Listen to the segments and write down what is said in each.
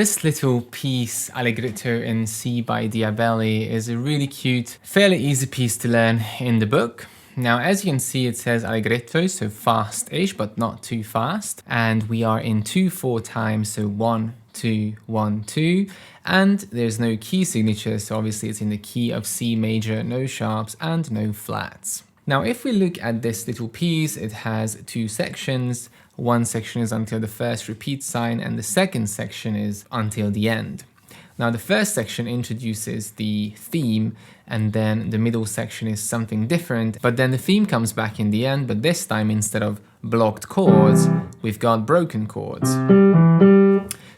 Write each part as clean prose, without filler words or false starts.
This little piece, Allegretto in C by Diabelli, is a really cute, fairly easy piece to learn in the book. Now, as you can see, it says Allegretto, so fast-ish, but not too fast. And we are in 2/4 time, so 1, 2, 1, 2. And there's no key signature, so obviously it's in the key of C major, no sharps and no flats. Now, if we look at this little piece, it has 2 sections. One section is until the first repeat sign, and the second section is until the end. Now, the first section introduces the theme, and then the middle section is something different, but then the theme comes back in the end, but this time instead of blocked chords, we've got broken chords.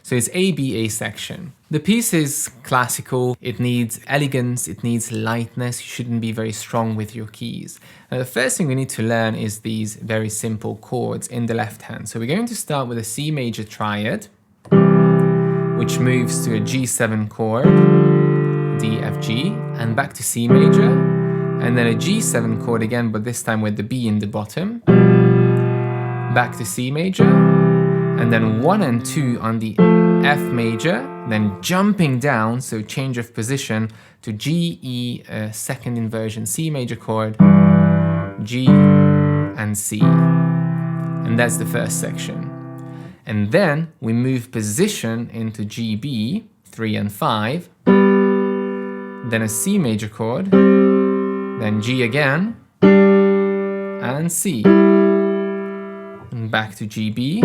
So it's ABA section. The piece is classical, it needs elegance, it needs lightness, you shouldn't be very strong with your keys. Now the first thing we need to learn is these very simple chords in the left hand. So we're going to start with a C major triad, which moves to a G7 chord, D, F, G, and back to C major, and then a G7 chord again, but this time with the B in the bottom, back to C major, and then 1 and 2 on the F major, then jumping down, so change of position, to G, E, second inversion C major chord, G, and C. And that's the first section. And then we move position into GB, 3 and 5, then a C major chord, then G again, and C. And back to GB,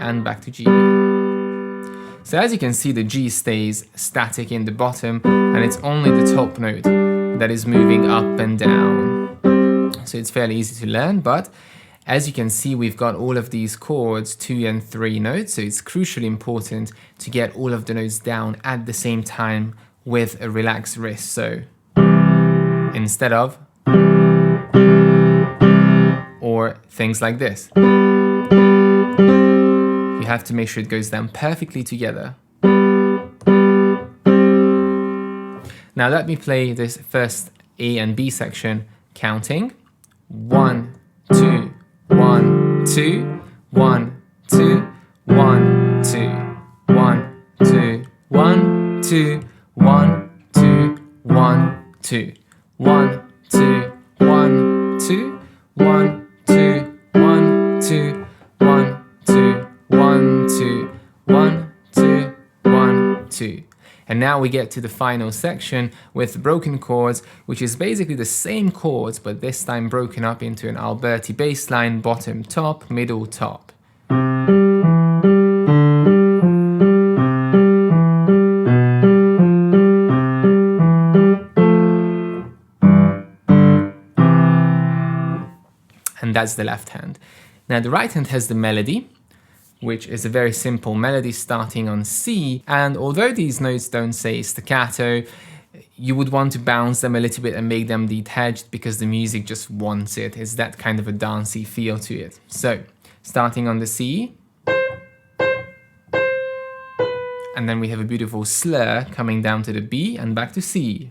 and back to GB. So as you can see, the G stays static in the bottom, and it's only the top note that is moving up and down. So it's fairly easy to learn, but as you can see, we've got all of these chords, 2 and 3 notes, so it's crucially important to get all of the notes down at the same time with a relaxed wrist. So instead of, or things like this. You have to make sure it goes down perfectly together. Now let me play this first A and B section, counting. 1, 2, 1, 2, 1, 2, 1, 2, 1, 2, 1, 2, 1, 2, 1, 2, 1, 2, 1, 2, 1, 2, 1, 2, 1, 2, 1, 2, 1, 2, 1, 2. And now we get to the final section with broken chords, which is basically the same chords, but this time broken up into an Alberti bass line, bottom, top, middle, top. And that's the left hand. Now the right hand has the melody, which is a very simple melody starting on C, and although these notes don't say staccato, you would want to bounce them a little bit and make them detached because the music just wants it. It's that kind of a dancey feel to it. So, starting on the C, and then we have a beautiful slur coming down to the B and back to C.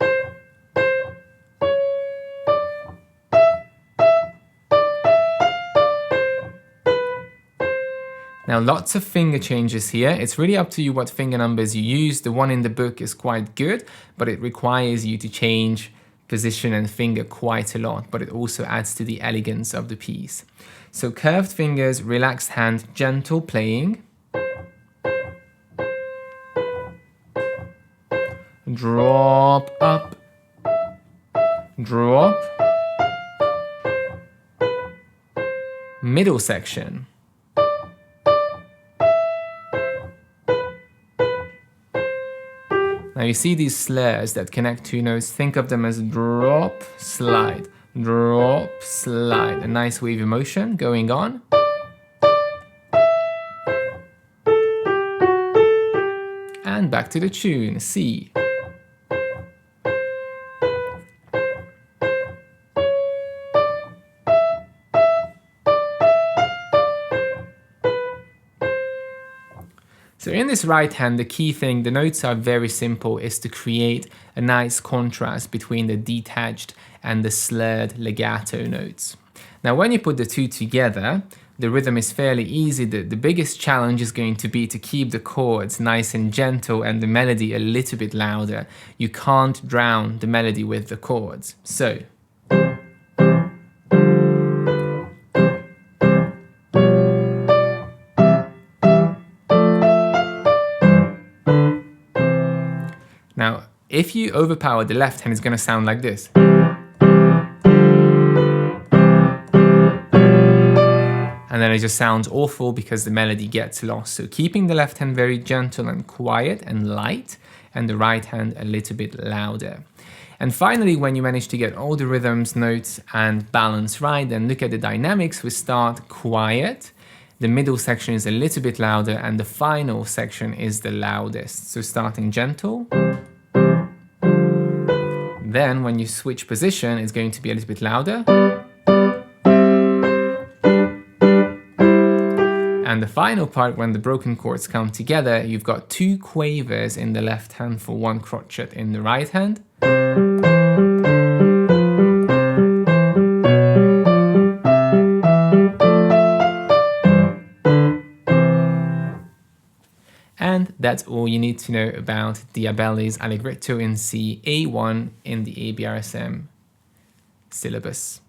Now lots of finger changes here. It's really up to you what finger numbers you use. The one in the book is quite good, but it requires you to change position and finger quite a lot, but it also adds to the elegance of the piece. So curved fingers, relaxed hand, gentle playing. Drop up, drop. Middle section. Now you see these slurs that connect 2 notes, think of them as drop, slide, drop, slide. A nice wavy motion going on. And back to the tune, C. So in this right hand, the key thing, the notes are very simple, is to create a nice contrast between the detached and the slurred legato notes. Now when you put the two together, the rhythm is fairly easy. The biggest challenge is going to be to keep the chords nice and gentle and the melody a little bit louder. You can't drown the melody with the chords. So now, if you overpower the left hand, it's going to sound like this. And then it just sounds awful because the melody gets lost. So keeping the left hand very gentle and quiet and light, and the right hand a little bit louder. And finally, when you manage to get all the rhythms, notes, and balance right, then look at the dynamics. We start quiet, the middle section is a little bit louder, and the final section is the loudest. So starting gentle. Then when you switch position, it's going to be a little bit louder. And the final part, when the broken chords come together, you've got two quavers in the left hand for one crotchet in the right hand. And that's all you need to know about Diabelli's Allegretto in C A1 in the ABRSM syllabus.